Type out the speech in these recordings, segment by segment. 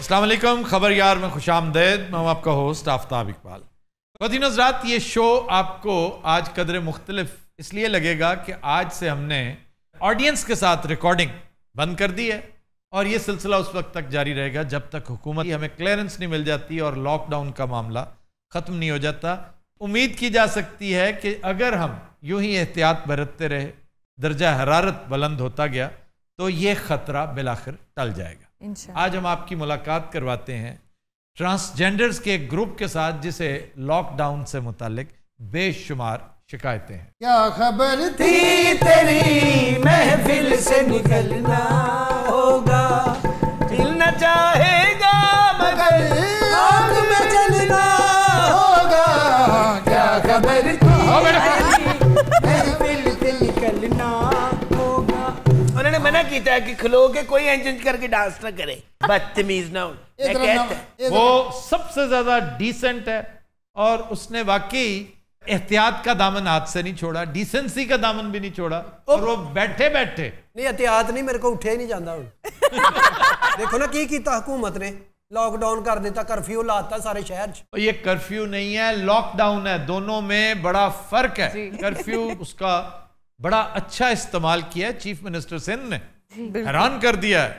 अस्सलाम वालेकुम, खबर यार में खुशामदीद। मैं हूं आपका होस्ट आफ्ताब इकबाल। ख़वातीन हज़रात, ये शो आपको आज कदरे मुख्तलिफ इसलिए लगेगा कि आज से हमने ऑडियंस के साथ रिकॉर्डिंग बंद कर दी है और ये सिलसिला उस वक्त तक जारी रहेगा जब तक हुकूमत हमें क्लियरेंस नहीं मिल जाती और लॉकडाउन का मामला ख़त्म नहीं हो जाता। उम्मीद की जा सकती है कि अगर हम यूं ही एहतियात बरतते रहे, दर्जा हरारत बुलंद होता गया तो ये ख़तरा बिलाखिर टल जाएगा। आज हम आपकी मुलाकात करवाते हैं ट्रांसजेंडर्स के एक ग्रुप के साथ जिसे लॉकडाउन से मुतालिक बेशुमार शिकायतें हैं। क्या खबर थी तेरी महफिल से निकलना होगा, हिलना चाहेगा मगर आग में जलना होगा। क्या खबर थी महफिल से निकलना होगा। उन्होंने मना किया है कि खलो के कोई एंजन करके डांस ना करे, बदतमीज ना हो। वो सबसे ज्यादा डिसेंट है और उसने वाकई एहतियात का दामन हाथ से नहीं छोड़ा, डिसेंसी का दामन भी नहीं छोड़ा और वो बैठे बैठे नहीं एहतियात नहीं, मेरे को उठे ही नहीं जाता। देखो ना की कीता हुकूमत ने, लॉकडाउन कर देता, कर्फ्यू लाता सारे शहर। ये कर्फ्यू नहीं है, लॉकडाउन है, दोनों में बड़ा फर्क है। कर्फ्यू उसका बड़ा अच्छा इस्तेमाल किया है चीफ मिनिस्टर सिंध ने, हैरान कर दिया है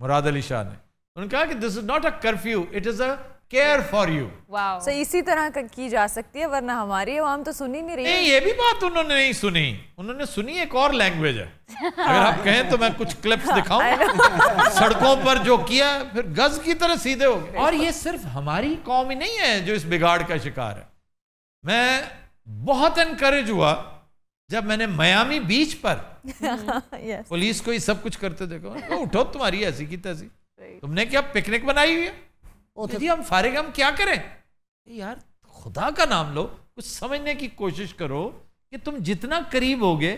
मुराद अली शाह ने। उन्होंने कहा कि this is not a curfew, it is a care for you. So इसी तरह की जा सकती है, वरना हमारी आवाम तो सुनी नहीं रही। नहीं, ये भी बात उन्होंने नहीं सुनी, उन्होंने सुनी एक और लैंग्वेज है। अगर आप कहें तो मैं कुछ क्लिप्स दिखाऊं सड़कों पर जो किया, फिर गज की तरह सीधे हो गए। और ये सिर्फ हमारी कौम ही नहीं है जो इस बिगाड़ का शिकार है। मैं बहुत एनकरेज हुआ जब मैंने मियामी बीच पर पुलिस को ये सब कुछ करते देखो। उठो, तुम्हारी ऐसी की तैसी, तुमने क्या पिकनिक बनाई हुई है? यदि हम फारिग, हम क्या करें यार? खुदा का नाम लो, कुछ समझने की कोशिश करो कि तुम जितना करीब होगे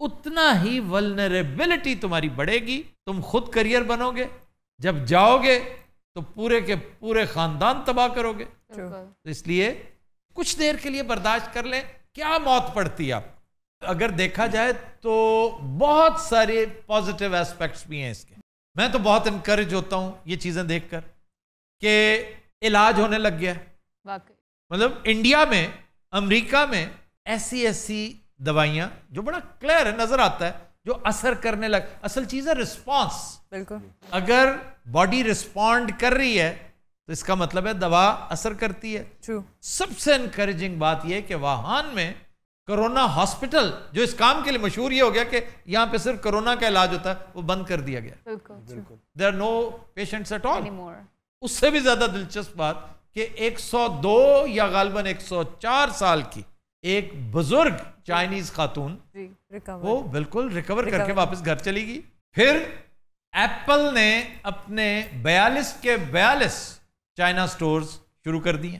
उतना ही वल्नरेबिलिटी तुम्हारी बढ़ेगी, तुम खुद करियर बनोगे, जब जाओगे तो पूरे के पूरे खानदान तबाह करोगे। तो इसलिए कुछ देर के लिए बर्दाश्त कर लें, क्या मौत पड़ती है आप। अगर देखा जाए तो बहुत सारे पॉजिटिव एस्पेक्ट्स भी हैं इसके। मैं तो बहुत इनकरेज होता हूं ये चीजें देखकर कि इलाज होने लग गया है। मतलब इंडिया में, अमेरिका में ऐसी दवाइयां जो बड़ा क्लियर है, नजर आता है, जो असर करने लग। असल चीज है रिस्पॉन्स। बिल्कुल, अगर बॉडी रिस्पॉन्ड कर रही है तो इसका मतलब है दवा असर करती है। True. सबसे इनकरेजिंग बात यह कि वुहान में कोरोना हॉस्पिटल, जो इस काम के लिए मशहूर ये हो गया कि यहां पे सिर्फ कोरोना का इलाज होता है, वो बंद कर दिया गया। There are no patients at all. उससे भी ज्यादा दिलचस्प बात कि 102 या गालिबन 104 साल की एक बुजुर्ग चाइनीज खातून वो बिल्कुल रिकवर करके वापस घर चली गई। फिर एप्पल ने अपने 42 के 42 चाइना स्टोर्स शुरू कर दिए।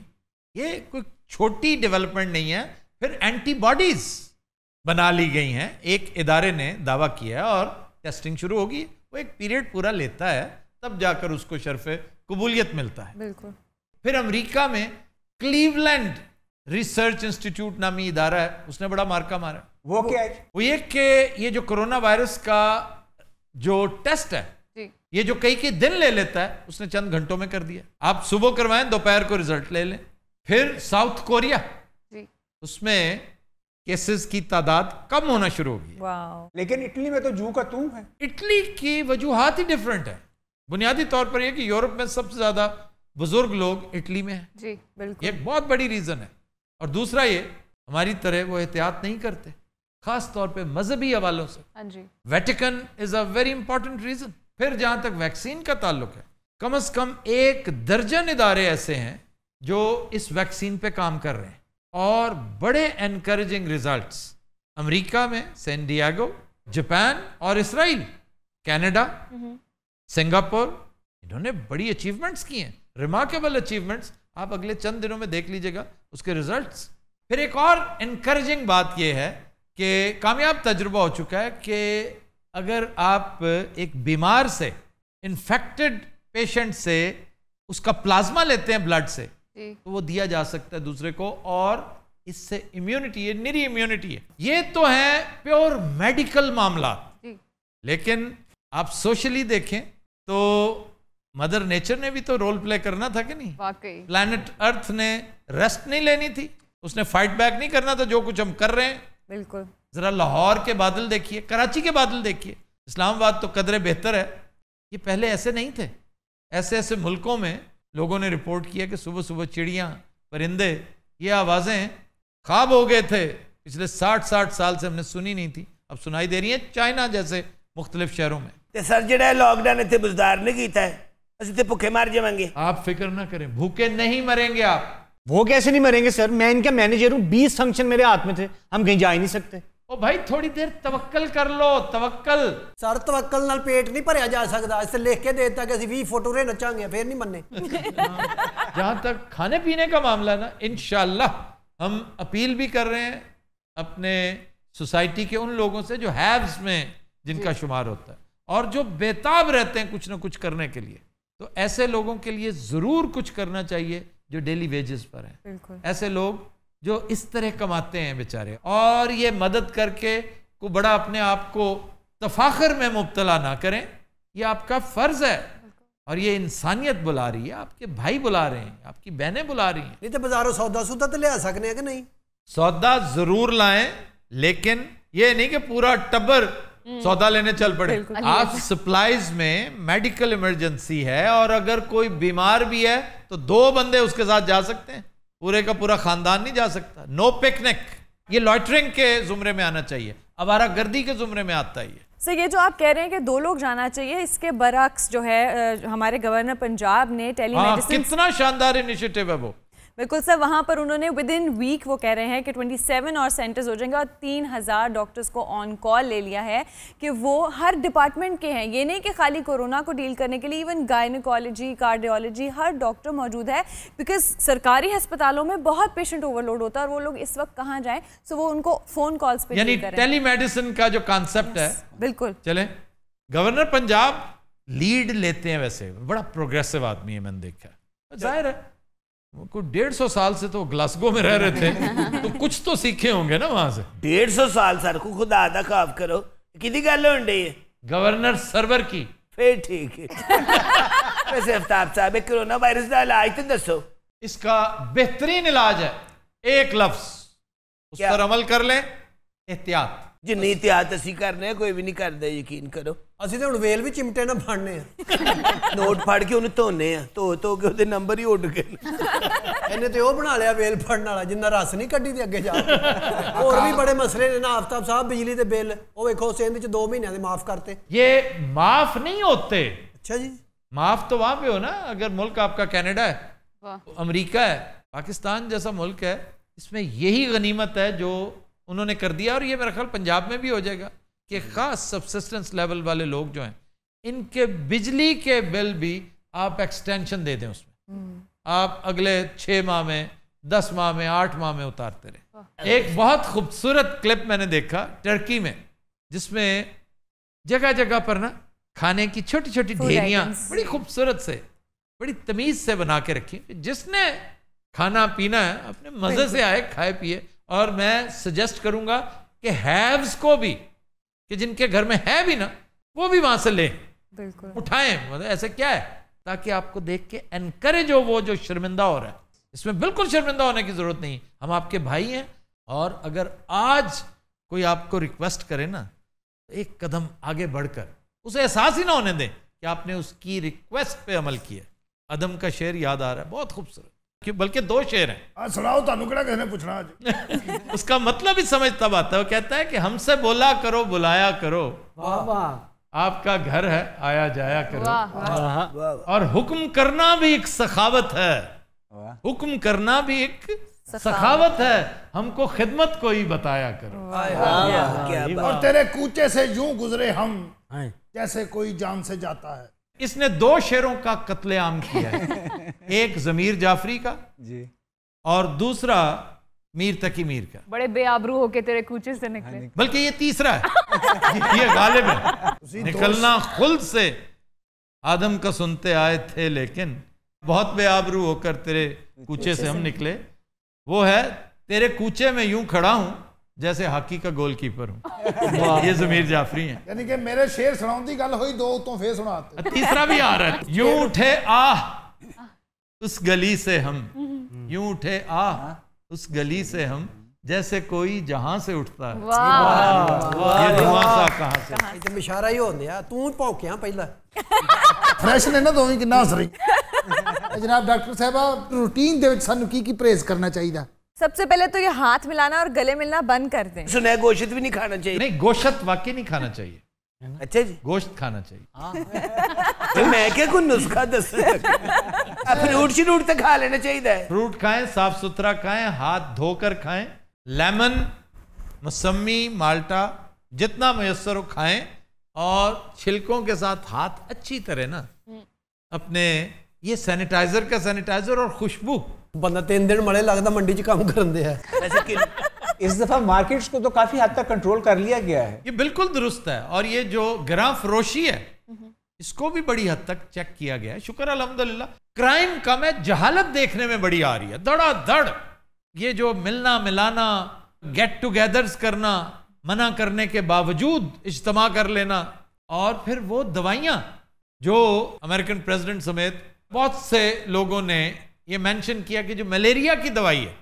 ये कोई छोटी डेवलपमेंट नहीं है। फिर एंटीबॉडीज बना ली गई हैं, एक इदारे ने दावा किया है और टेस्टिंग शुरू होगी। वो एक पीरियड पूरा लेता है, तब जाकर उसको शर्फ़े कबूलियत मिलता है। बिल्कुल। फिर अमेरिका में क्लीवलैंड रिसर्च इंस्टीट्यूट नामी इदारा है, उसने बड़ा मार्का मारा। वो क्या है? वो ये कि ये जो कोरोना वायरस का जो टेस्ट है, ये जो कई दिन ले लेता है, उसने चंद घंटों में कर दिया। आप सुबह करवाएं, दोपहर को रिजल्ट ले लें। फिर साउथ कोरिया, उसमें केसेस की तादाद कम होना शुरू होगी। लेकिन इटली में तो जू का तू है। इटली की वजूहात ही डिफरेंट है। बुनियादी तौर पर यह कि यूरोप में सबसे ज्यादा बुजुर्ग लोग इटली में हैं। जी, बिल्कुल। एक बहुत बड़ी रीजन है। और दूसरा ये, हमारी तरह वो एहतियात नहीं करते, खास तौर पे मजहबी हवालों से। Vatican is a very important region. फिर जहां तक वैक्सीन का ताल्लुक है, कम से कम 1 दर्जन इदारे ऐसे हैं जो इस वैक्सीन पे काम कर रहे हैं और बड़े एनकरेजिंग रिजल्ट्स। अमेरिका में सैन डिएगो, जापान और इसराइल, कनाडा, सिंगापुर, इन्होंने बड़ी अचीवमेंट्स की हैं, रिमार्केबल अचीवमेंट्स। आप अगले चंद दिनों में देख लीजिएगा उसके रिजल्ट्स। फिर एक और एनकरेजिंग बात यह है कि कामयाब तजुर्बा हो चुका है कि अगर आप एक बीमार से, इन्फेक्टेड पेशेंट से उसका प्लाज्मा लेते हैं ब्लड से, तो वो दिया जा सकता है दूसरे को और इससे इम्यूनिटी, ये निरी इम्यूनिटी है। ये तो है प्योर मेडिकल मामला। लेकिन आप सोशली देखें तो मदर नेचर ने भी तो रोल प्ले करना था कि नहीं? वाकई प्लैनेट अर्थ ने रेस्ट नहीं लेनी थी, उसने फाइट बैक नहीं करना था जो कुछ हम कर रहे हैं। बिल्कुल। जरा लाहौर के बादल देखिए, कराची के बादल देखिए, इस्लामाबाद तो कदरे बेहतर है, ये पहले ऐसे नहीं थे। ऐसे ऐसे मुल्कों में लोगों ने रिपोर्ट किया कि सुबह सुबह चिड़ियाँ, परिंदे, ये आवाज़ें ख्वाब हो गए थे, पिछले 60 साल से हमने सुनी नहीं थी, अब सुनाई दे रही है चाइना जैसे मुख्तलिफ शहरों में। ते सर जिहड़ा लॉकडाउन इत्थे बुजदार ने कीता है, असि ते भुखे मर जावांगे। आप फिक्र ना करें, भूखे नहीं मरेंगे आप। वो कैसे नहीं मरेंगे सर? मैं इनका मैनेजर हूँ, 20 फंक्शन मेरे हाथ में थे, हम कहीं जा ही नहीं सकते। ओ भाई थोड़ी देर तवक्कल कर लो, तवक्कल। सर तवक्कल नाल पेट नहीं भरया जा सकता, इससे लिख के देता कि असि 20 फोटो रे नचांगे, फिर नहीं मनने। जहां तक खाने पीने का मामला ना, इंशाल्लाह हम अपील भी कर रहे हैं अपने सोसाइटी के उन लोगों से जो हैव्स में जिनका शुमार होता है और जो बेताब रहते हैं कुछ ना कुछ करने के लिए, तो ऐसे लोगों के लिए जरूर कुछ करना चाहिए जो डेली वेजेस पर हैं। बिल्कुल। ऐसे लोग जो इस तरह कमाते हैं बेचारे, और ये मदद करके को बड़ा अपने आप को तफाखर में मुब्तला ना करें, ये आपका फर्ज है और ये इंसानियत बुला रही है, आपके भाई बुला रहे हैं, आपकी बहनें बुला रही हैं। नहीं तो बाजारों सौदा सूदा तो लिया सकने हैं कि नहीं? सौदा जरूर लाएं, लेकिन ये नहीं कि पूरा टब्बर सौदा लेने चल पड़े। आप सप्लाईज में मेडिकल इमरजेंसी है और अगर कोई बीमार भी है तो 2 बंदे उसके साथ जा सकते हैं, पूरे का पूरा खानदान नहीं जा सकता। नो पिकनिक, ये लॉइटरिंग के जुमरे में आना चाहिए, आवारागर्दी के जुमरे में आता है ये। सर ये जो आप कह रहे हैं कि 2 लोग जाना चाहिए, इसके बरअक्स जो है हमारे गवर्नर पंजाब ने टेलीमेडिसिन, कितना शानदार इनिशिएटिव है वो। बिल्कुल सर, वहाँ पर उन्होंने विद इन वीक वो कह रहे हैं कि 27 और सेंटर्स हो जाएंगे और 3000 डॉक्टर्स को ऑन कॉल ले लिया है कि वो हर डिपार्टमेंट के हैं। ये नहीं कि खाली कोरोना को डील करने के लिए इवन गायनेकोलॉजी, कार्डियोलॉजी, हर डॉक्टर मौजूद है, बिकॉज सरकारी अस्पतालों में बहुत पेशेंट ओवरलोड होता है और वो लोग इस वक्त कहाँ जाएं, सो वो उनको फोन कॉल्स पे यानी टेलीमेडिसिन का जो कॉन्सेप्ट है, बिल्कुल चले। गवर्नर पंजाब लीड लेते हैं, वैसे बड़ा प्रोग्रेसिव आदमी है, मैंने देखा है। जाहिर है कुछ 150 साल से तो ग्लासगो में रह रहे थे तो कुछ तो सीखे होंगे ना वहां से। 150 साल सर को खुदा दा खाफ करो, किदी गल होन डई है? गवर्नर सर्वर की। फिर ठीक है। वैसे आफ्ताब साहब, कोरोना वायरस का इलाज तो दसो। इसका बेहतरीन इलाज है एक लफ्ज, उस पर अमल कर लें, एहतियात। जिन्नी एहतियात असी करने कोई भी नहीं करता, यकीन करो। ਅਸੀਂ ਤਾਂ ਹੁਣ ਵੇਲ ਵੀ ਚਿਮਟੇ ਨਾਲ ਫੜਨੇ ਆ। ਨੋਟ ਫੜ ਕੇ ਉਹਨੂੰ ਧੋਨੇ ਆ, ਧੋ ਕੇ ਉਹਦੇ ਨੰਬਰ ਹੀ ਉੱਡ ਗਏ। ਇਹਨੇ ਤੇ ਉਹ ਬਣਾ ਲਿਆ ਵੇਲ ਫੜਨ ਵਾਲਾ, ਜਿੰਨਾ ਰਸ ਨਹੀਂ ਕੱਢੀ ਤੇ ਅੱਗੇ ਜਾ ਹੋਰ ਵੀ ਬੜੇ ਮਸਲੇ ਨੇ ਨਾ। आफ्ताब साहब बिजली ਦੇ ਬਿੱਲ ਉਹ ਵੇਖੋ ਸਿੰਧ ਚ 2 ਮਹੀਨਿਆਂ ਦੇ ਮਾਫ करते। ये माफ नहीं होते। अच्छा जी, माफ तो वहां पे हो ना, अगर मुल्क आपका कनाडा है, अमेरिका है, पाकिस्तान जैसा मुल्क है, इसमें यही गनीमत है जो उन्होंने कर दिया। और ये मेरा ख्याल पंजाब में भी हो जाएगा कि खास सब्सिस्टेंस लेवल वाले लोग जो हैं, इनके बिजली के बिल भी आप एक्सटेंशन दे दें, उसमें आप अगले 6 माह में, 10 माह में, 8 माह में उतारते रहे। एक बहुत खूबसूरत क्लिप मैंने देखा टर्की में, जिसमें जगह जगह पर ना खाने की छोटी छोटी ढेरियां बड़ी खूबसूरत से, बड़ी तमीज से बना के रखी। जिसने खाना पीना है अपने मजे से आए, खाए पिए। और मैं सजेस्ट करूंगा कि हैव्स को भी, कि जिनके घर में है भी ना, वो भी वहां से लें, बिल्कुल उठाएं। मतलब ऐसे क्या है, ताकि आपको देख के एनकरेज हो वो जो शर्मिंदा हो रहा है। इसमें बिल्कुल शर्मिंदा होने की जरूरत नहीं, हम आपके भाई हैं। और अगर आज कोई आपको रिक्वेस्ट करे ना, तो एक कदम आगे बढ़कर उसे एहसास ही ना होने दें कि आपने उसकी रिक्वेस्ट पे अमल किया। अदम का शेर याद आ रहा है, बहुत खूबसूरत, बल्कि 2 शेर हैं। सुनाओ, तानू केड़ा किसने पूछना आज। उसका मतलब ही समझ तब आता है। वो कहता है कि हमसे बोला करो, बुलाया करो, वाह वाह, आपका घर है, आया जाया करो। वाह। और हुक्म करना भी एक सखावत है, हुक्म करना भी एक सखावत है, हमको खिदमत को ही बताया करो। क्या बात। और तेरे कूचे से यूं गुजरे हम जैसे कोई जान से जाता है। इसने 2 शेरों का कत्लेआम किया है, एक जमीर जाफरी का जी, और दूसरा मीर तकी मीर का। बड़े बेआबरू होके तेरे कूचे से निकले, बल्कि ये तीसरा है, ये गालिब है। निकलना खुल्द से आदम का सुनते आए थे, लेकिन बहुत बेआबरू होकर तेरे कूचे से हम निकले। वो है तेरे कूचे में यूं खड़ा हूं जैसे हॉकी का गोलकीपर हूँ। ये ज़मीर जाफरी हैं। यानी कि मेरे शेर सुनाउन दी गल हुई, दो उतों फिर सुनाते। तीसरा भी आ रहा है। यूं उठे आह उस गली से हम, यूं उठे आह उस गली से हम, जैसे कोई जहां से उठता है। ये धुआं सा कहां से? ਇਹ ਤੇ ਇਸ਼ਾਰਾ ਹੀ ਹੁੰਦੇ ਆ, ਤੂੰ ਭੌਂਕਿਆ ਪਹਿਲਾਂ। ਫਰੈਸ਼ ਨੇ ਨਾ ਦੋਵੇਂ ਕਿੰਨਾ ਹੱਸ ਰਹੀ। जनाब डॉक्टर साहबा, रूटीन ਦੇ ਵਿੱਚ ਸਾਨੂੰ ਕੀ ਪਰਹੇਜ਼ ਕਰਨਾ ਚਾਹੀਦਾ? सबसे पहले तो ये हाथ मिलाना और गले मिलना बंद कर दें। सुना है गोश्त भी नहीं खाना चाहिए। नहीं, गोश्त वाकई नहीं खाना चाहिए। अच्छा जी, गोश्त खाना चाहिए। तो मैं क्या कोई नुस्खा दस फ्रूट श्रूट तो खा लेना चाहिए। फ्रूट खाएं, साफ सुथरा खाएं, हाथ धोकर खाएं, लेमन, मौसमी, माल्टा जितना मयसर हो खाएं, और छिलकों के साथ हाथ अच्छी तरह ना अपने, ये सैनिटाइजर का सैनिटाइजर और खुशबू। ਬੰਦਾ 3 ਦਿਨ ਮਲੇ ਲੱਗਦਾ ਮੰਡੀ 'ਚ ਕੰਮ ਕਰਨ ਦੇ ਆ। इस दफा मार्केट्स को तो काफी हद तक कंट्रोल कर लिया गया है। ये बिल्कुल दुरुस्त है। और ये जो गिरां फरोशी है इसको भी बड़ी हद तक चेक किया गया है। शुक्र अल्हम्दुलिल्लाह। क्राइम कम है, जहालत देखने में बड़ी आ रही है धड़ाधड़। ये जो मिलना मिलाना, गेट टुगेदर्स करना, मना करने के बावजूद इज्तिमा कर लेना, और फिर वो दवाइयाँ जो अमेरिकन प्रेसिडेंट समेत बहुत से लोगों ने ये मेंशन किया कि जो मलेरिया की दवाई है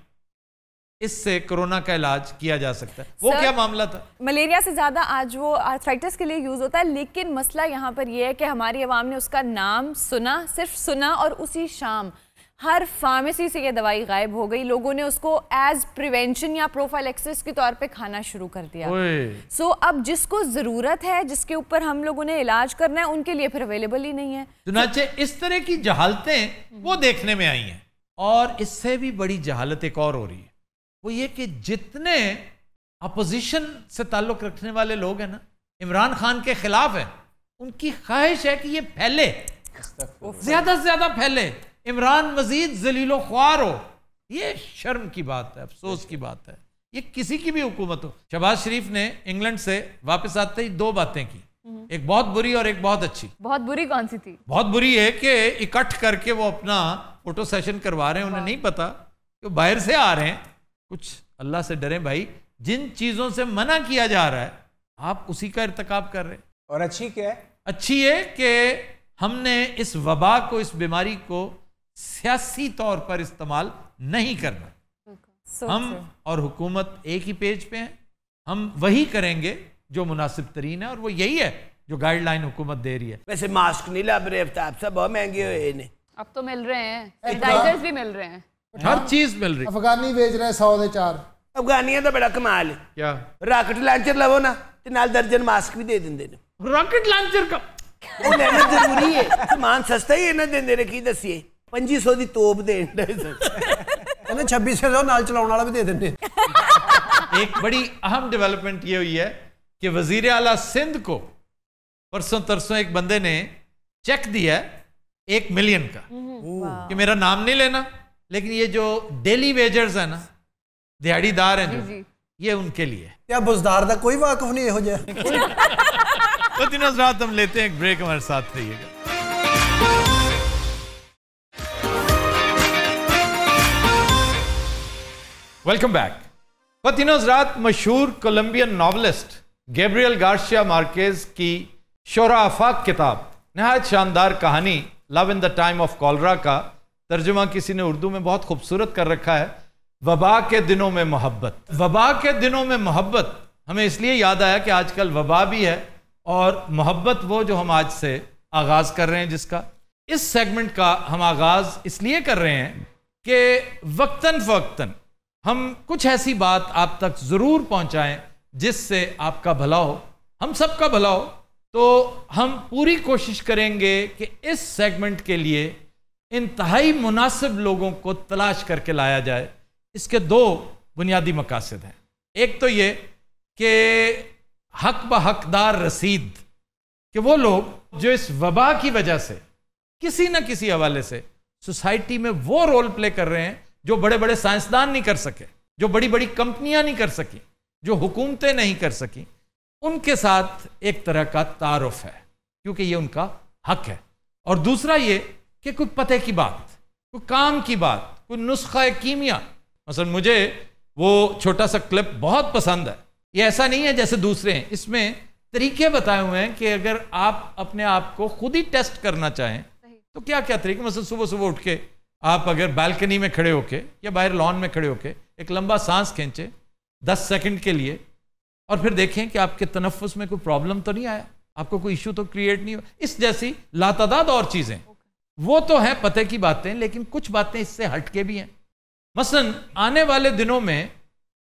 इससे कोरोना का इलाज किया जा सकता है। वो क्या मामला था? मलेरिया से ज्यादा आज वो आर्थराइटिस के लिए यूज होता है, लेकिन मसला यहाँ पर यह है कि हमारी आवाम ने उसका नाम सुना, सिर्फ सुना, और उसी शाम हर फार्मेसी से ये दवाई गायब हो गई। लोगों ने उसको एज प्रिवेंशन या प्रोफाइलेक्सिस के तौर पे खाना शुरू कर दिया। सो अब जिसको जरूरत है, जिसके ऊपर हम लोगों ने इलाज करना है, उनके लिए फिर अवेलेबल ही नहीं है। चुनाचे इस तरह की जहालतें वो देखने में आई हैं। और इससे भी बड़ी जहालत एक और हो रही है, वो ये कि जितने अपोजिशन से ताल्लुक रखने वाले लोग हैं ना, इमरान खान के खिलाफ है, उनकी ख्वाहिश है कि ये फैले, ज्यादा से ज्यादा फैले, इमरान मजीद जलीलो ख्वार हो। ये शर्म की बात है, अफसोस की बात है। ये किसी की भी हुकूमत हो। शहबाज शरीफ ने इंग्लैंड से वापस आते ही 2 बातें की, एक बहुत बुरी और एक बहुत अच्छी। बहुत बुरी कौन सी थी? बहुत बुरी है कि इकट्ठ करके वो अपना फोटो सेशन करवा रहे हैं। उन्हें नहीं पता कि बाहर से आ रहे हैं। कुछ अल्लाह से डरें भाई, जिन चीजों से मना किया जा रहा है आप उसी का इर्तिकाब कर रहे हैं। और अच्छी क्या है? अच्छी है कि हमने इस वबा को, इस बीमारी को सियासी तौर पर इस्तेमाल नहीं करना। हम और हुकूमत एक ही पेज पे हैं। हम वही करेंगे जो मुनासिब तरीन है, और वो यही है जो गाइडलाइन हुकूमत दे रही है। वैसे मास्क नहीं लब रहे आफ्ताब साहब, बहुत महंगे हुए इन्हें। अब तो मिल रहे हैं, सैनिटाइजर्स भी मिल रहे हैं, हर चीज मिल रही। अफगानी बेच रहे 100 दे 4। अफगानियां तो बड़ा कमाल है। क्या रॉकेट लॉन्चर लवो ना ते नाल दर्जन मास्क भी दे देंगे। रॉकेट लॉन्चर का लेना जरूरी है, सामान सस्ता ही है ना देंदे ने। की दसिए 2500 दी तोप देन ਕਹਿੰਦੇ 2600 ਨਾਲ ਚਲਾਉਣ ਵਾਲਾ ਵੀ ਦੇ ਦਿੰਦੇ। एक बड़ी अहम डेवलपमेंट ये हुई है कि वजीर आला सिंध को परसों तरसों एक बंदे ने चेक दिया है 1 मिलियन का, कि मेरा नाम नहीं लेना, लेकिन ये जो डेली वेजर्स है ना, दिहाड़ीदार हैं जो, ये उनके लिए। क्या बुजदार का कोई वाकफ नहीं हो जाए। तो दिन रात हम लेते हैं एक ब्रेक, हमारे साथ रहिएगा। Welcome back. फतिनोज रात मशहूर Colombian novelist Gabriel Garcia Marquez की शोरा आफाक किताब, नहायत शानदार कहानी love in the time of cholera का तर्जुमा किसी ने उर्दू में बहुत खूबसूरत कर रखा है, वबा के दिनों में मोहब्बत। वबा के दिनों में मोहब्बत हमें इसलिए याद आया कि आजकल वबा भी है, और मोहब्बत वो जो हम आज से आगाज कर रहे हैं, जिसका इस सेगमेंट का हम आगाज इसलिए कर रहे हैं कि वक्तन फवक्तन हम कुछ ऐसी बात आप तक जरूर पहुंचाएं जिससे आपका भला हो, हम सबका भला हो। तो हम पूरी कोशिश करेंगे कि इस सेगमेंट के लिए इंतहाई मुनासिब लोगों को तलाश करके लाया जाए। इसके 2 बुनियादी मकासद हैं। एक तो ये कि हक ब हकदार रसीद, कि वो लोग जो इस वबा की वजह से किसी न किसी हवाले से सोसाइटी में वो रोल प्ले कर रहे हैं जो बड़े बड़े साइंसदान नहीं कर सके, जो बड़ी बड़ी कंपनियां नहीं कर सकी, जो हुकूमतें नहीं कर सकी, उनके साथ एक तरह का तारुफ है, क्योंकि ये उनका हक है। और दूसरा ये कि कोई पते की बात, कोई काम की बात, कोई नुस्खा कीमिया, मसलन मुझे वो छोटा सा क्लिप बहुत पसंद है। ये ऐसा नहीं है जैसे दूसरे हैं, इसमें तरीके बताए हुए हैं कि अगर आप अपने आप को खुद ही टेस्ट करना चाहें तो क्या क्या तरीके, मतलब सुबह सुबह उठ के आप अगर बालकनी में खड़े होके या बाहर लॉन में खड़े होके एक लंबा सांस खींचे 10 सेकंड के लिए और फिर देखें कि आपके तनफ्फुस में कोई प्रॉब्लम तो नहीं आया, आपको कोई इशू तो क्रिएट नहीं हुआ। इस जैसी लातादाद और चीजें, वो तो है पते की बातें, लेकिन कुछ बातें इससे हटके भी हैं। मसलन आने वाले दिनों में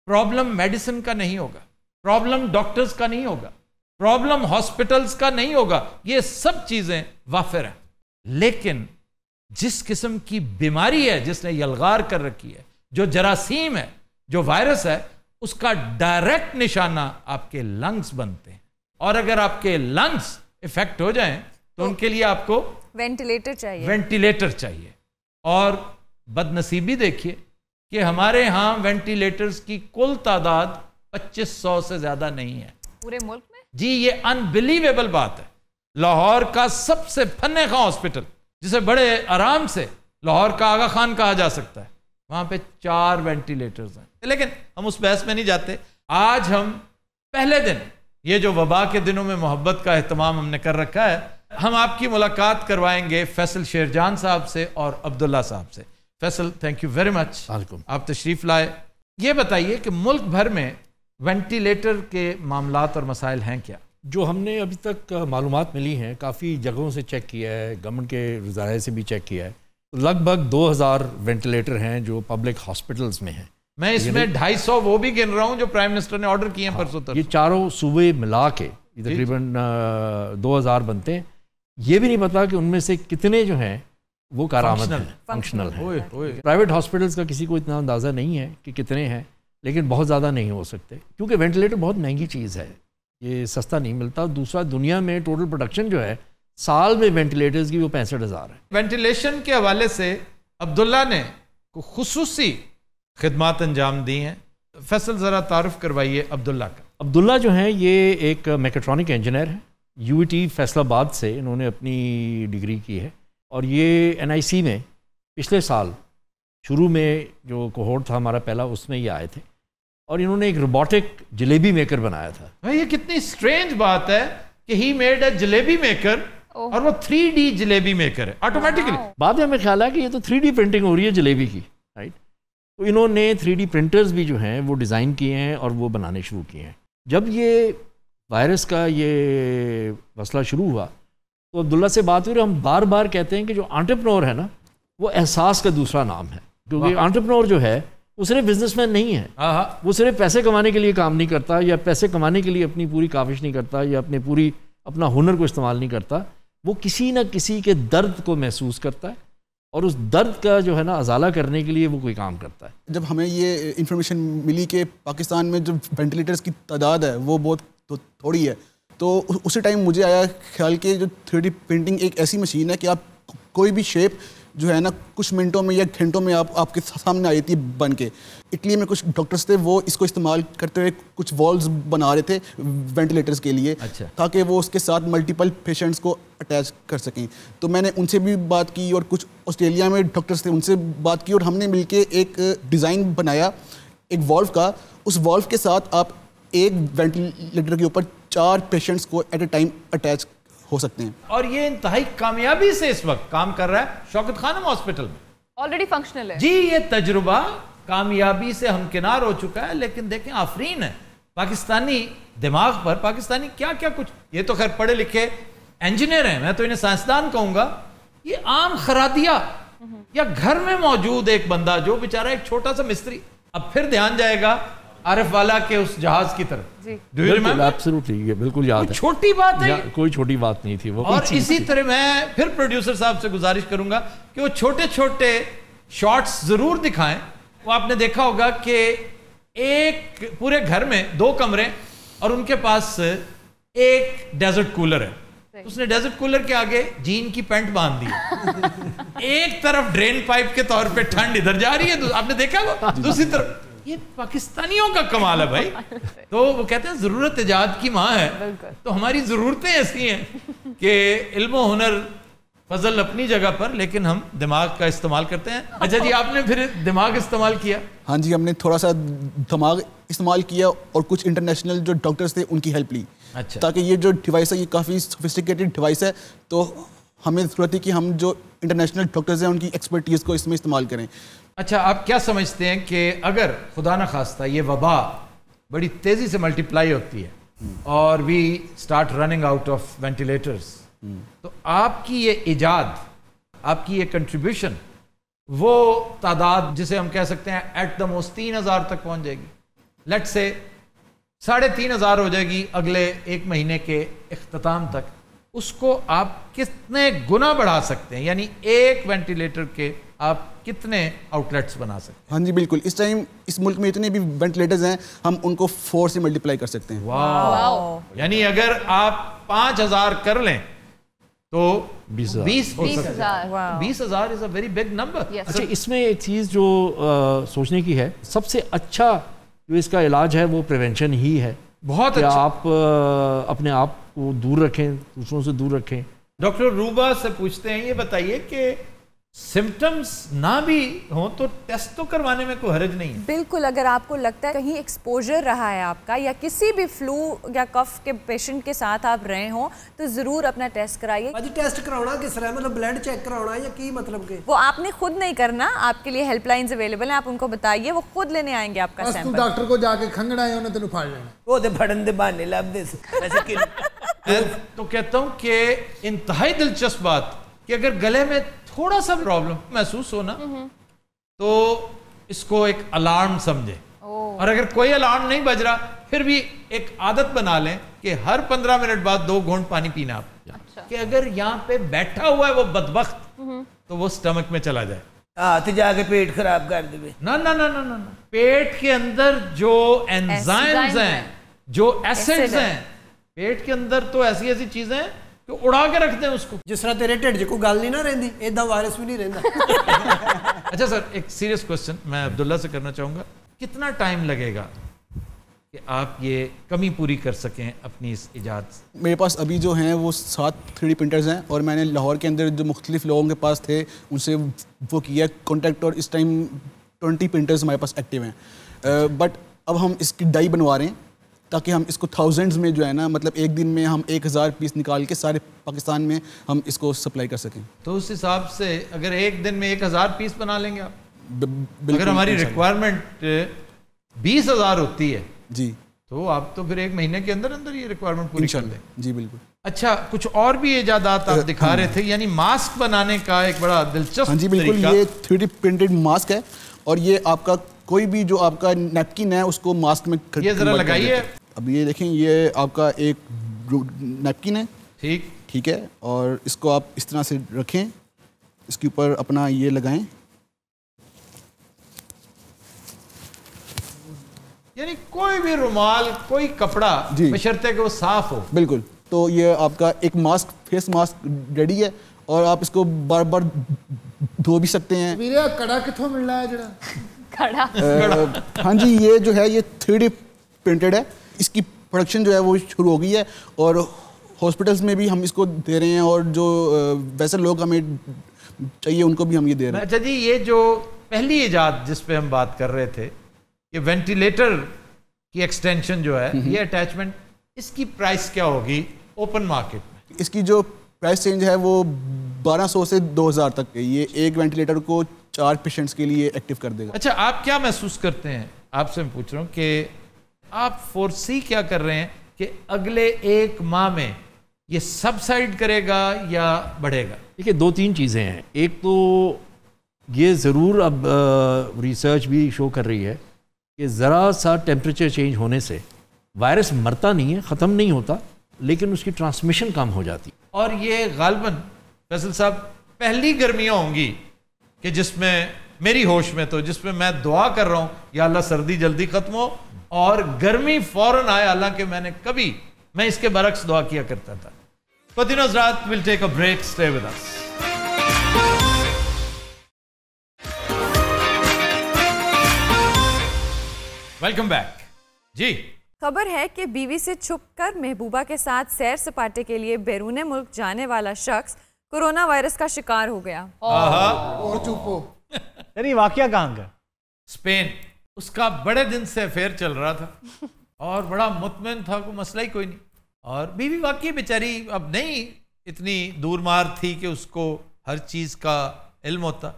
प्रॉब्लम मेडिसिन का नहीं होगा, प्रॉब्लम डॉक्टर्स का नहीं होगा, प्रॉब्लम हॉस्पिटल्स का नहीं होगा, ये सब चीजें वाफिर हैं। लेकिन जिस किस्म की बीमारी है जिसने यलगार कर रखी है, जो जरासीम है, जो वायरस है, उसका डायरेक्ट निशाना आपके लंग्स बनते हैं। और अगर आपके लंग्स इफेक्ट हो जाएं तो उनके लिए आपको वेंटिलेटर चाहिए। और बदनसीबी देखिए कि हमारे यहाँ वेंटिलेटर्स की कुल तादाद 2500 से ज्यादा नहीं है पूरे मुल्क में। जी, ये अनबिलीवेबल बात है। लाहौर का सबसे फन्ने खां हॉस्पिटल, जिसे बड़े आराम से लाहौर का आगा खान कहा जा सकता है, वहां पे 4 वेंटिलेटर्स हैं। लेकिन हम उस बहस में नहीं जाते। आज हम पहले दिन, ये जो वबा के दिनों में मोहब्बत का एहतमाम हमने कर रखा है, हम आपकी मुलाकात करवाएंगे फैसल शेरजान साहब से और अब्दुल्ला साहब से। Faisal, thank you very much, आप तशरीफ लाए। ये बताइए कि मुल्क भर में वेंटिलेटर के मामलात और मसाइल हैं क्या? जो हमने अभी तक मालूमात मिली हैं, काफ़ी जगहों से चेक किया है, गवर्नमेंट के वज़ारे से भी चेक किया है, लगभग 2000 वेंटिलेटर हैं जो पब्लिक हॉस्पिटल्स में हैं। मैं इसमें 250 वो भी गिन रहा हूँ जो प्राइम मिनिस्टर ने ऑर्डर किए हैं परसों तक। ये चारों सूबे मिला के तकरीबन 2000 बनते हैं। ये भी नहीं पता कि उनमें से कितने जो हैं वो कारामद हैं, फंक्शनल हैं। प्राइवेट हॉस्पिटल्स का किसी को इतना अंदाज़ा नहीं है कि कितने हैं, लेकिन बहुत ज़्यादा नहीं हो सकते क्योंकि वेंटिलेटर बहुत महंगी चीज़ है, ये सस्ता नहीं मिलता। दूसरा, दुनिया में टोटल प्रोडक्शन जो है साल में वेंटिलेटर्स की वो 65,000 है। वेंटिलेशन के हवाले से अब्दुल्ला ने खुसूसी खिदमात अंजाम दी हैं। फैसल ज़रा तारुफ करवाइए अब्दुल्ला का। अब्दुल्ला जो है ये एक मैकेट्रॉनिक इंजीनियर है, यूईटी फैसलाबाद से इन्होंने अपनी डिग्री की है और ये NIC में पिछले साल शुरू में जो कोहोर्ट था हमारा पहला, उसमें ये आए थे और इन्होंने एक रोबोटिक जलेबी मेकर बनाया था। भाई ये कितनी स्ट्रेंज बात है कि he made a jalebi maker और वो 3D जलेबी मेकर है ऑटोमेटिकली। बाद में हमें ख्याल है कि ये तो 3D प्रिंटिंग हो रही है जलेबी की, राइट। तो इन्होंने 3D प्रिंटर्स भी जो हैं वो डिज़ाइन किए हैं और वो बनाने शुरू किए हैं। जब ये वायरस का ये मसला शुरू हुआ तो अब्दुल्ला से बात हुई। हम बार बार कहते हैं कि जो एंटरप्रेन्योर है ना, वो एहसास का दूसरा नाम है, क्योंकि एंटरप्रेन्योर जो है वो सिर्फ बिजनेसमैन नहीं है, वो सिर्फ पैसे कमाने के लिए काम नहीं करता या पैसे कमाने के लिए अपनी पूरी काविश नहीं करता या अपना हुनर को इस्तेमाल नहीं करता। वो किसी न किसी के दर्द को महसूस करता है और उस दर्द का जो है ना अजाला करने के लिए वो कोई काम करता है। जब हमें ये इन्फॉर्मेशन मिली कि पाकिस्तान में जो वेंटिलेटर्स की तादाद है वो बहुत थोड़ी है, तो उसी टाइम मुझे आया ख्याल कि जो 3D प्रिंटिंग एक ऐसी मशीन है कि आप कोई भी शेप जो है ना कुछ मिनटों में या घंटों में आपके सामने आ जाती है बन के। इटली में कुछ डॉक्टर्स थे, वो इसको इस्तेमाल करते हुए कुछ वॉल्स बना रहे थे वेंटिलेटर्स के लिए, ताकि वो उसके साथ मल्टीपल पेशेंट्स को अटैच कर सकें। तो मैंने उनसे भी बात की और कुछ ऑस्ट्रेलिया में डॉक्टर्स थे, उनसे बात की और हमने मिलके एक डिज़ाइन बनाया एक वॉल्व का। उस वॉल्व के साथ आप एक वेंटिलेटर के ऊपर 4 पेशेंट्स को एट ए टाइम अटैच हो सकते हैं। और ये इंतहाई कामयाबी से इस वक्त काम कर रहा है शौकत खानम हॉस्पिटल में, ऑलरेडी फंक्शनल है जी। ये तजुर्बा कामयाबी से हमकिनार हो चुका है। लेकिन देखें, आफरीन है पाकिस्तानी दिमाग पर, पाकिस्तानी क्या क्या कुछ, ये तो खैर पढ़े लिखे इंजीनियर हैं, मैं तो इन्हें साइंसदान कहूंगा। ये आम खरादिया या घर में मौजूद एक बंदा जो बेचारा एक छोटा सा मिस्त्री, अब फिर ध्यान जाएगा आरिफ वाला के उस जहाज की तरफ। एब्सोल्युटली, ये बिल्कुल याद है। छोटी बात है, कोई छोटी बात नहीं थी वो। और इसी तरह मैं फिर प्रोड्यूसर साहब से गुजारिश करूंगा कि वो छोटे छोटे शॉट्स जरूर दिखाएं। वो आपने देखा होगा कि एक पूरे घर में 2 कमरे और उनके पास एक डेजर्ट कूलर है। उसने डेजर्ट कूलर के आगे जीन की पैंट बांध दी। एक तरफ ड्रेन पाइप के तौर पे ठंड इधर जा रही है, आपने देखा वो, दूसरी तरफ। ये पाकिस्तानियों का कमाल है भाई। तो वो कहते हैं जरूरत इजाद की माँ है, तो हमारी जरूरतें ऐसी हैं कि इल्म हुनर फजल अपनी जगह पर, लेकिन हम दिमाग का इस्तेमाल करते हैं। अच्छा जी, आपने फिर दिमाग इस्तेमाल किया? हाँ जी, हमने थोड़ा सा दिमाग इस्तेमाल किया और कुछ इंटरनेशनल जो डॉक्टर्स थे उनकी हेल्प ली। अच्छा। ताकि ये जो डिवाइस है ये काफ़ी सोफिस्टिकेटेड डिवाइस है, तो हमें ज़रूरत है कि हम जो इंटरनेशनल डॉक्टर्स हैं उनकी एक्सपर्टीज़ को इसमें इस्तेमाल करें। अच्छा, आप क्या समझते हैं कि अगर खुदा न खास्ता ये वबा बड़ी तेज़ी से मल्टीप्लाई होती है और we start running out of ventilators, तो आपकी ये इजाद, आपकी ये कंट्रीब्यूशन, वो तादाद जिसे हम कह सकते हैं एट द मोस्ट 3000 तक पहुंच जाएगी, लेट से 3500 हो जाएगी अगले 1 महीने के इख्तिताम तक, उसको आप कितने गुना बढ़ा सकते हैं? यानी एक वेंटिलेटर के आप कितने आउटलेट्स बना सकते हैं? हाँ जी बिल्कुल, इस टाइम इस मुल्क में इतने भी वेंटिलेटर्स हैं, हम उनको 4 से मल्टीप्लाई कर सकते हैं। वाह! यानी अगर आप 5000 कर लें तो 20,000 is a very big number. अच्छा, इसमें एक चीज़ जो सोचने की है, सबसे अच्छा जो इसका इलाज है वो प्रिवेंशन ही है। बहुत अच्छा। आप अपने आप को दूर रखें, दूसरों से दूर रखें। डॉक्टर रूबा से पूछते हैं, ये बताइए कि सिम्टम्स ना भी हों तो टेस्ट तो करवाने में कोई हर्ज नहीं है? बिल्कुल, अगर आपको लगता है कहीं एक्सपोजर रहा है आपका या किसी भी फ्लू या कफ के पेशेंट के साथ आप रहे हो तो जरूर अपना टेस्ट कराइए। अजी टेस्ट कराना किस तरह, मतलब ब्लड चेक कराना या की मतलब के? वो आपने खुद नहीं करना, आपके लिए हेल्पलाइंस अवेलेबल हैं, आप उनको बताइए, वो खुद लेने आएंगे आपका सैंपल। डॉक्टर को जाके खंगना है, उन्हें तेन फाड़ लेना, वो तो फड़न दे बहाने लभदे वैसे कि तो कहता हूं कि इंतहाई दिलचस्प बात कि अगर गले में थोड़ा सा प्रॉब्लम महसूस हो ना तो इसको एक अलार्म समझे, और अगर कोई अलार्म नहीं बज रहा फिर भी एक आदत बना लें कि हर 15 मिनट बाद 2 घूंट पानी पीना आप। अच्छा। कि अगर यहाँ पे बैठा हुआ है वो बदबख्त तो वो स्टमक में चला जाए, तो जाके पेट खराब कर दे। ना ना ना ना ना, पेट के अंदर जो एंजाइम्स हैं, जो एसिड्स हैं, पेट के अंदर तो ऐसी ऐसी चीजें हैं कि उड़ा के रख दें उसको। जिस तरह तेरे ढिड च कोई गल नहीं ना रहिंदी, इदा वायरस भी नहीं रहिंदा। अच्छा सर, एक सीरियस क्वेश्चन मैं अब्दुल्ला से करना चाहूँगा, कितना टाइम लगेगा कि आप ये कमी पूरी कर सकें अपनी इस इजाद से? मेरे पास अभी जो हैं वो 7 3D प्रिंटर्स हैं और मैंने लाहौर के अंदर जो मुख्तलिफ लोगों के पास थे उनसे वो किया कॉन्टैक्ट, और इस टाइम 20 प्रिंटर्स हमारे पास एक्टिव हैं। बट अब हम इसकी डाई बनवा रहे हैं ताकि हम इसको थाउजेंड्स में जो है ना, मतलब एक दिन में हम 1000 पीस निकाल के सारे पाकिस्तान में हम इसको सप्लाई कर सकें। तो उस हिसाब से अगर एक दिन में 1000 पीस बना लेंगे आप, बिल्कुल, अगर हमारी रिक्वायरमेंट 20,000 होती है जी, तो आप तो फिर 1 महीने के अंदर अंदर ये रिक्वायरमेंट पूरी कर दें। जी बिल्कुल। अच्छा, कुछ और भी इजादात आप दिखा रहे थे, यानी मास्क बनाने का एक बड़ा दिलचस्प। हाँ जी बिल्कुल, ये 3D प्रिंटेड मास्क है और ये आपका कोई भी जो आपका नैपकिन है उसको मास्क में ये जरा लगाइए। अब ये देखें, ये आपका एक नैपकिन है, ठीक है, और इसको आप इस तरह से रखें, इसके ऊपर अपना ये लगाएं, यानी कोई भी रुमाल, कोई कपड़ा, बशर्ते कि वो साफ हो। बिल्कुल। तो ये आपका एक मास्क, फेस मास्क रेडी है और आप इसको बार बार धो भी सकते हैं। वीरे कड़ा किथों मिल रहा है जरा? कड़ा। हाँ जी, ये जो है ये 3D प्रिंटेड है, इसकी प्रोडक्शन जो है वो शुरू हो गई है और हॉस्पिटल्स में भी हम इसको दे रहे हैं, और जो वैसे लोग हमें चाहिए उनको भी हम ये दे रहे हैं। अच्छा जी, ये जो पहली इजाद जिस पे हम बात कर रहे थे, ये वेंटिलेटर की एक्सटेंशन जो है, ये अटैचमेंट, इसकी प्राइस क्या होगी ओपन मार्केट में? इसकी जो प्राइस रेंज है वो 1200 से 2000 तक है। ये एक वेंटिलेटर को 4 पेशेंट्स के लिए एक्टिव कर देगा। अच्छा, आप क्या महसूस करते हैं, आपसे मैं पूछ रहा हूँ कि आप फोरसी क्या कर रहे हैं कि अगले 1 माह में ये सबसाइड करेगा या बढ़ेगा? देखिए, 2-3 चीज़ें हैं। एक तो ये ज़रूर अब रिसर्च भी शो कर रही है कि ज़रा सा टेम्परेचर चेंज होने से वायरस मरता नहीं है, ख़त्म नहीं होता, लेकिन उसकी ट्रांसमिशन कम हो जाती। और ये गालबन फैसल साहब पहली गर्मियाँ होंगी कि जिसमें मेरी होश में, तो जिसमें मैं दुआ कर रहा हूँ या अल्लाह सर्दी जल्दी ख़त्म हो और गर्मी फौरन आए, हालांकि मैं इसके बरक्स दुआ किया करता था। Fatino Hazrat will take a break. Stay with us. Welcome back ji. खबर है कि बीवी से छुपकर महबूबा के साथ सैर सपाटे के लिए बैरून मुल्क जाने वाला शख्स कोरोना वायरस का शिकार हो गया। और चुपो। सर ये वाकया कहाँ का? स्पेन, उसका बड़े दिन से अफेयर चल रहा था और बड़ा मुतमइन था, कोई मसला ही कोई नहीं। और बीवी वाकई बेचारी अब नहीं इतनी दूर मार थी कि उसको हर चीज का इल्म होता,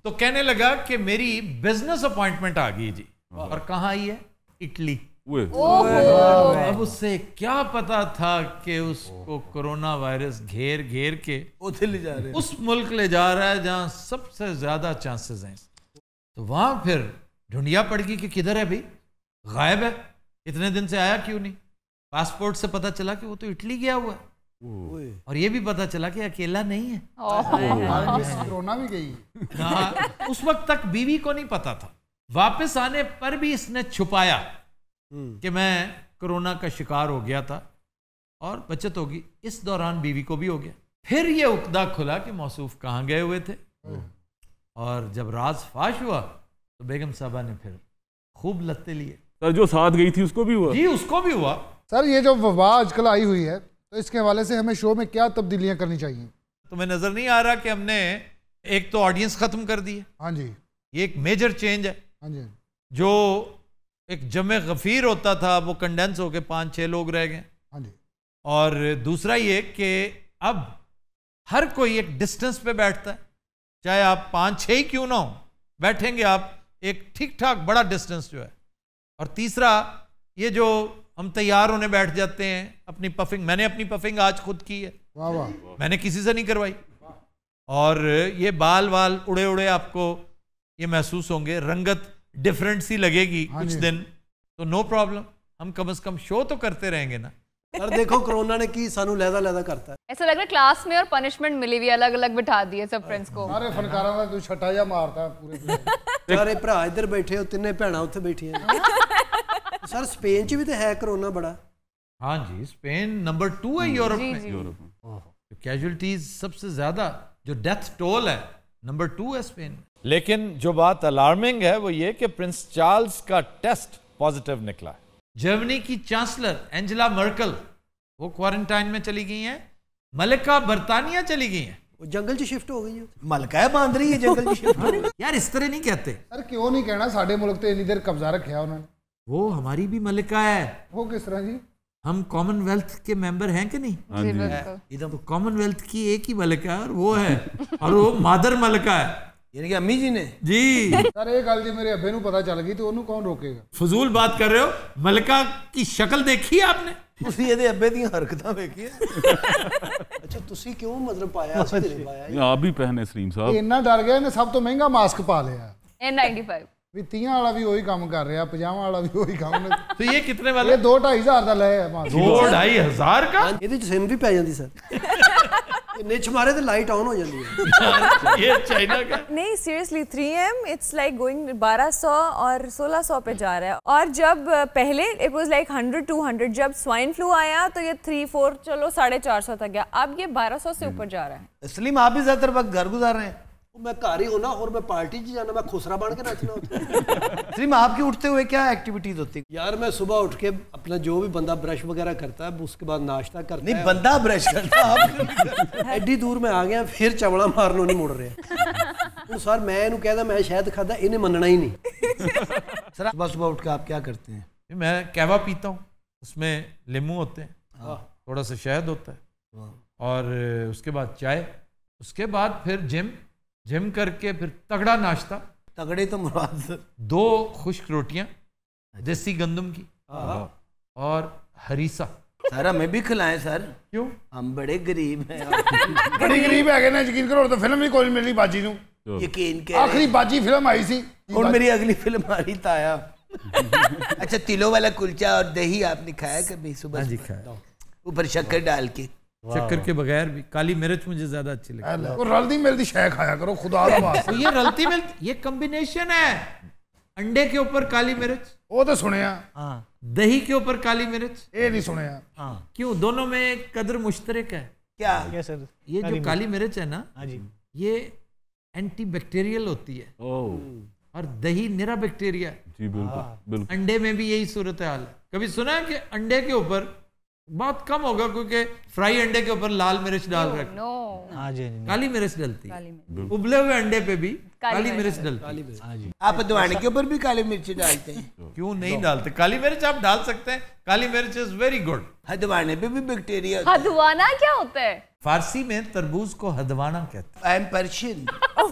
तो कहने लगा कि मेरी बिजनेस अपॉइंटमेंट आ गई जी। और कहाँ आई है? इटली। अब उससे क्या पता था कि उसको कोरोना वायरस घेर घेर के ले जा रहे उस मुल्क ले जा रहा है जहां सबसे ज्यादा चांसेस हैं। तो वहां फिर ढूंढिया पड़ गई कि किधर है भाई, गायब है, इतने दिन से आया क्यों नहीं। पासपोर्ट से पता चला कि वो तो इटली गया हुआ है, और ये भी पता चला कि अकेला नहीं है, कोरोना भी गई। हाँ, उस वक्त तक बीवी को नहीं पता था। वापस आने पर भी इसने छुपाया कि मैं कोरोना का शिकार हो गया था और बचत होगी। इस दौरान बीवी को भी हो गया। फिर ये उकदा खुला कि मौसूफ कहाँ गए हुए थे, और जब राज फाश हुआ तो बेगम साहबा ने फिर खूब लत्ते लिए। सर जो साथ गई थी उसको भी हुआ? जी उसको भी हुआ। सर ये जो वबा आजकल आई हुई है, तो इसके हवाले से हमें शो में क्या तब्दीलियां करनी चाहिए? तुम्हें नजर नहीं आ रहा कि हमने एक तो ऑडियंस खत्म कर दी है? हाँ जी, ये एक मेजर चेंज है। हाँ जी। जो एक जमे गफीर होता था वो कंडेंस होके 5-6 लोग रह गए। हाँ जी। और दूसरा ये कि अब हर कोई एक डिस्टेंस पे बैठता है, चाहे आप 5-6 ही क्यों ना हो, बैठेंगे आप एक ठीक ठाक बड़ा डिस्टेंस जो है। और तीसरा ये जो हम तैयार होने बैठ जाते हैं, अपनी पफिंग, मैंने अपनी पफिंग आज खुद की है, वाह वाह, मैंने किसी से नहीं करवाई। और ये बाल उड़े उड़े आपको ये महसूस होंगे, रंगत डिफरेंट सी लगेगी कुछ दिन, तो नो प्रॉब्लम, हम कम से कम शो तो करते रहेंगे ना। सर देखो कोरोना ने की सानू लहदा करता है। ऐसा लग रहा है क्लास में और पनिशमेंट मिली हुई, अलग अलग बिठा दिए सब फ्रेंड्स को। सारे फनकारां दा तू छट्टा जा मारता पूरे। सारे भरा इधर बैठे हो, तिन्ने भैणा उत्थे बैठी हैं। सर स्पेन च भी तो है कोरोना बड़ा। हाँ जी, स्पेन नंबर 2 है यूरोप में। कैजुअलिटीज सबसे ज्यादा, जो डेथ टोल है, नंबर 2 है स्पेन। लेकिन जो बात अलार्मिंग है वो ये कि प्रिंस चार्ल्स का टेस्ट पॉजिटिव निकला। जर्मनी की चांसलर एंजेला मर्कल वो क्वारंटाइन में चली गई हैं। मलिका बरतानिया चली गई हैं, वो जंगल च शिफ्ट हो गई है। मलका बांध रही है जंगल च शिफ्ट हो रही है। यार इस तरह नहीं कहते। सर क्यों नहीं कहना, साडे मुल्क ते इन्नी देर कब्जा रखा उन्होंने। वो हमारी भी मलिका है। वो किस तरह जी? हम कॉमनवेल्थ के मेंबर हैं कि नहीं? इधर तो कॉमनवेल्थ की एक ही मलिका है और वो है, और वो मादर मलिका है, यानी कि अम्मी जी ने। जी सर ये गल जी मेरे अब्बे नूं पता चल गई तो उन्होंने कौन रोकेगा? फजूल बात कर रहे हो। मलिका की शक्ल देखी है आपने? ਤੁਸੀਂ ਇਹਦੇ ਅੱਬੇ ਦੀਆਂ ਹਰਕਤਾਂ ਵੇਖੀਆਂ? अच्छा ਤੁਸੀਂ क्यों मतलब पाया? ਅਸੀਂ ਤੇ ਨਹੀਂ पाया। आप भी पहने सलीम साहब। ਇੰਨਾ ਡਰ ਗਿਆ ਇਹਨੇ ਸਭ ਤੋਂ ਮਹਿੰਗਾ ਮਾਸਕ ਪਾ ਲਿਆ। N95 ਵੀ 30 ਵਾਲਾ ਵੀ ਉਹੀ ਕੰਮ ਕਰ ਰਿਹਾ, 50 ਵਾਲਾ ਵੀ ਉਹੀ ਕੰਮ। तो ये कितने वाला? ਇਹ 2-2.5 हज़ार ਦਾ ਲਿਆ ਮਾਸਕ। 2-2.5 हज़ार का? ਇਹਦੇ ਚ ਸਿਮ ਵੀ ਪੈ ਜਾਂਦੀ ਸਰ। निच मारे तो लाइट ऑन हो जाती है। ये चाइना का नहीं, seriously 3M it's like going 1200 और 1600 पे जा रहा है। और जब पहले इट वाज लाइक 100-200, जब स्वाइन फ्लू आया तो ये 3-4 चलो 450 तक गया, अब ये 1200 से ऊपर जा रहा है। सलीम आप भी ज्यादातर वक्त घर गुजार रहे हैं? मैं घर ही होना और मैं पार्टी च जाना, मैं खुसरा बन के नाचना होता। सलीम आपके उठते हुए क्या एक्टिविटीज होती है? यार मैं सुबह उठ के अपना जो भी बंदा ब्रश वगैरह करता है उसके बाद नाश्ता करता नहीं है। बंदा ब्रश करता आप एडी दूर मैं आ गया फिर चवड़ा मारनों नहीं मुड़ रहा। सर मैं इन्हू कहदा मैं शहद खादा, इन्हें मनना ही नहीं। सर सुबह सुबह उठ के आप क्या करते हैं? मैं कहवा पीता हूँ, उसमें लीमू होते हैं, थोड़ा सा शहद होता है, और उसके बाद चाय, उसके बाद फिर जिम करके फिर तगड़ा नाश्ता। तगड़े तो मुराद 2 खुश्क रोटियां देसी गंदम की और हरीसा। सर हमें भी खिलाएं सर। क्यों? हम बड़े गरीब हैं। बड़ी गरीब है ना, यकीन करो तो फिल्म भी कोई मिली बाजी नूं। यकीन के आखिरी बाजी फिल्म आई सी और मेरी अगली फिल्म आ रही ताया। अच्छा तिलों वाला कुलचा और दही आपने खाया कभी सुबह? हाँ जी खाया, ऊपर शक्कर डाल के। शक्कर के बगैर भी। काली मिर्च मुझे ज्यादा अच्छी लगती है। रलती मिलती शय खाया करो खुदा दा वास्ता। तो ये रलती मिलती, ये कॉम्बिनेशन है। अंडे के ऊपर काली मिर्च, वो तो सुनिया। दही के ऊपर काली मिर्च, ये नहीं सुनिया। क्यों? दोनों में कदर मुश्तरक है। क्या सर? ये जो काली मिर्च है ना, हाँ जी, ये एंटी बैक्टीरियल होती है, और दही निरा बैक्टीरिया। जी बिल्कुल बिल्कुल। अंडे में भी यही सूरत हाल है। कभी सुना है कि अंडे के ऊपर बहुत कम होगा क्योंकि फ्राई अंडे के ऊपर लाल मिर्च डाल रखे। हाँ जी, काली मिर्च डलती है, उबले हुए अंडे पे भी काली मिर्च डलती है। आप हदवाने के ऊपर भी काली मिर्च डालते हैं? क्यों नहीं डालते? काली मिर्च आप डाल सकते हैं, काली मिर्च इज वेरी गुड। हदवाने पे भी बैक्टीरिया। हदवाना क्या होता है? फारसी में तरबूज को हदवाना कहते हैं। I am Persian.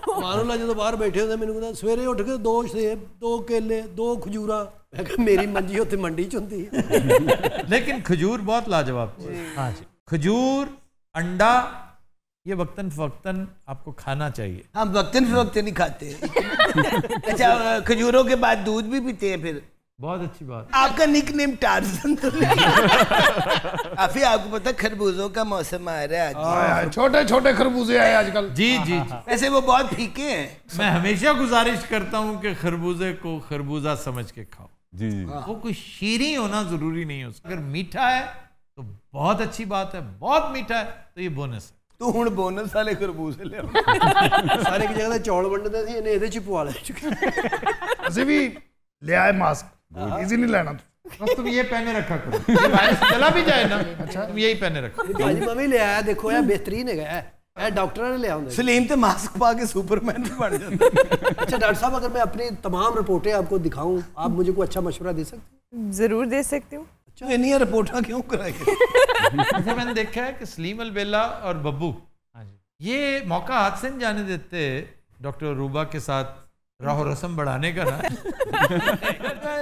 मानो ला जो बाहर बैठे होते मैंने कहता सवेरे उठ के 2 सेब 2 केले 2 खजूरा, मैं कहा मेरी मंजी होते मंडी च होंदी है। लेकिन खजूर बहुत लाजवाब चीज़ है। हाँ जी, खजूर, अंडा, ये वक्तन फवक्तन आपको खाना चाहिए। हम वक्तन फवक्तन नहीं खाते। अच्छा, खजूरों के बाद दूध भी पीते हैं फिर? बहुत अच्छी बात। आपका निकनेम टार्जन तो नहीं? काफी आपको पता खरबूजों का मौसम आ रहा है, छोटे छोटे खरबूजे आए आजकल। जी जी, वैसे वो बहुत फीके हैं। मैं हमेशा गुजारिश करता हूँ कि खरबूजे को खरबूजा समझ के खाओ। जी जी। वो कोई शीरी होना जरूरी नहीं है उसका। अगर मीठा है तो बहुत अच्छी बात है, बहुत मीठा है तो ये बोनस है। तू हुण बोनस वाले खरबूजे ले सारे की जगह चौल वंडदे सी, इन्हें ਇਹਦੇ ਚ ਪਵਾ ਲਿਆ। ਅਸੀਂ भी ले आए मास्क, इजी नहीं लेना। बस तुम ये पहने रखा करो, ये वायरस चला भी जाए ना। अच्छा, तुम यही पहने रखो। भाजी मैं भी ले आया, देखो यार बेहतरीन है, ये डॉक्टर ने ले आया। सलीम तो मास्क पा के सुपरमैन भी बन जाता। अच्छा डॉक्टर साहब, अगर मैं अपनी तमाम रिपोर्टें आपको दिखाऊं, आप मुझे कोई अच्छा मशवरा दे सकते हैं? जरूर दे सकती हूँ। अच्छा, इन्हीं रिपोर्टें क्यों कराएंगे? अच्छा, मैंने देखा है कि सलीम अलबेला और बब्बू ये मौका हाथ से नहीं जाने देते डॉक्टर रूबा के साथ राहो रस्म बढ़ाने का ना।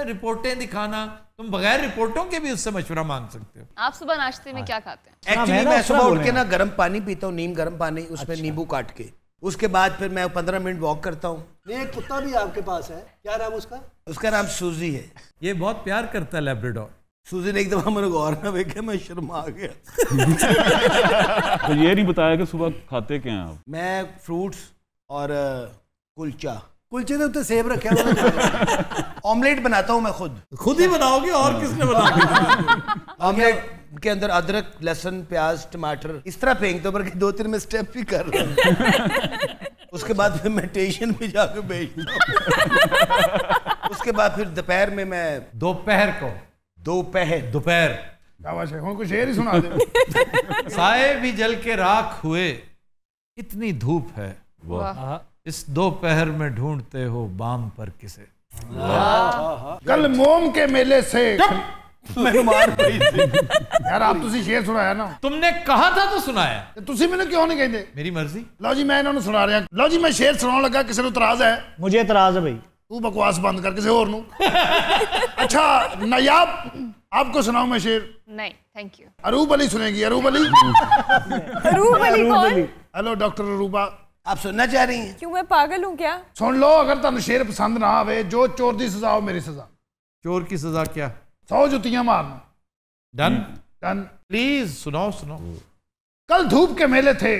रिपोर्टें दिखाना, तुम बगैर रिपोर्टों के भी उससे मशवरा मांग सकते हो। आप सुबह नाश्ते में क्या खाते हैं? एक्चुअली मैं सुबह उठ के ना गर्म पानी पीता हूँ, नीम गर्म पानी, उसमें नींबू काट के, उसके बाद फिर मैं 15 मिनट वॉक करता हूँ। एक कुत्ता भी आपके पास है, क्या नाम उसका? उसका नाम सूजी है। ये बहुत प्यार करता है लैब्राडोर। सूजी ने एक दफा मेरे गौर ना देखे, मैं शर्मा गया। तो ये नहीं बताया कि सुबह खाते क्या हैं आप? मैं फ्रूट्स और कुलचा। कुलचे के ऊपर सेब रखे हुए। ऑमलेट बनाता हूँ मैं खुद ही बनाओगे और किसने बनाया? ऑमलेट के अंदर अदरक, लहसुन, प्याज, टमाटर इस तरह फेंकते हो, बल्कि 2-3 में स्टेप भी कर रहा हूँ। उसके बाद फिर मैं स्टेशन पे जाकर बेचता हूँ। उसके बाद फिर दोपहर में मैं दोपहर कुछ शेर ही सुना दे। साए भी जल के राख हुए, इतनी धूप है, इस दोपहर में ढूंढते हो बाम पर किसे। कल मोम के मेले से मैं मार पई थी। यार आप तुसी शेर सुनाया ना। तुमने कहा था तो सुनाया। तुसी मैंने क्यों नहीं कहते? मेरी मर्जी। लो जी मैं इन्होंने सुना रहा। लो जी मैं शेर सुनाने लगा, किसी को इतराज है? मुझे इतराज है भाई। तू बकवास बंद कर, किसी और नू। अच्छा नायाब, आपको सुनाऊं मैं शेर? नहीं थैंक यू। अरूब अली सुनेगी? अरूब अली। अरूब अली कौन? हेलो डॉक्टर अरूबा, आप सुनना चाह रही हैं? क्यों, मैं पागल हूँ क्या? सुन लो, अगर तुम शेर पसंद ना आवे, जो चोर दी सजा हो मेरी सजा। चोर की सजा क्या? 100 जुतियां मारना। Done done. प्लीज सुनाओ सुनाओ। कल धूप के मेले थे।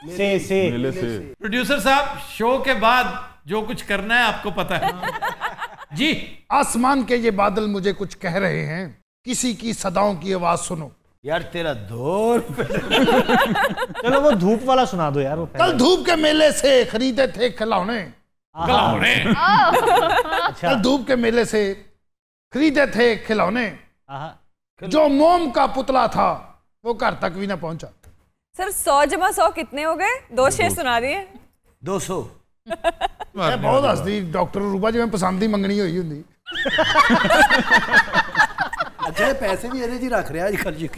मेले से। प्रोड्यूसर साहब, शो के बाद जो कुछ करना है आपको पता है जी। आसमान के ये बादल मुझे कुछ कह रहे हैं, किसी की सदाओं की आवाज सुनो। यार तेरा दौर। चलो वो धूप वाला सुना दो यार। वो कल धूप के मेले से खरीदे थे खिलौने। कल धूप के मेले से खरीदे थे खिलौने, जो मोम का पुतला था वो घर तक भी ना पहुंचा। सर 100 जमा 100 कितने हो गए? 2 शेर सुना दिए। 200। बहुत हंसदी डॉक्टर रूबा जी, मैं पसंद ही मंगनी हुई होंगी। अच्छा पैसे भी ਇਹਦੇ ਜੀ ਰੱਖ ਰਿਹਾ ਅੱਜ ਕੱਲ ਜੀ।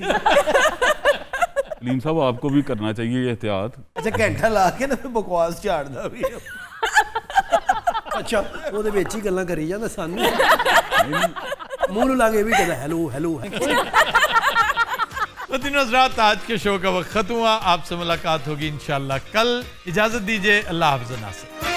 सलीम साहब आपको भी करना चाहिए ये एहतियात। अच्छा घंटा ला के ना बकवास झाड़दा भी। अच्छा ਉਹਦੇ ਵਿੱਚ ਹੀ ਗੱਲਾਂ ਕਰੀ ਜਾਂਦਾ, ਸਾਨੂੰ ਮੂੰਹ ਨੂੰ ਲਾਗੇ ਵੀ ਕਹਿੰਦਾ ਹੈਲੋ ਹੈਲੋ। हज़रात, आज के शो का वक्त खत्म हुआ। आपसे मुलाकात होगी इंशाल्लाह कल। इजाजत दीजिए, अल्लाह हाफ़िज़।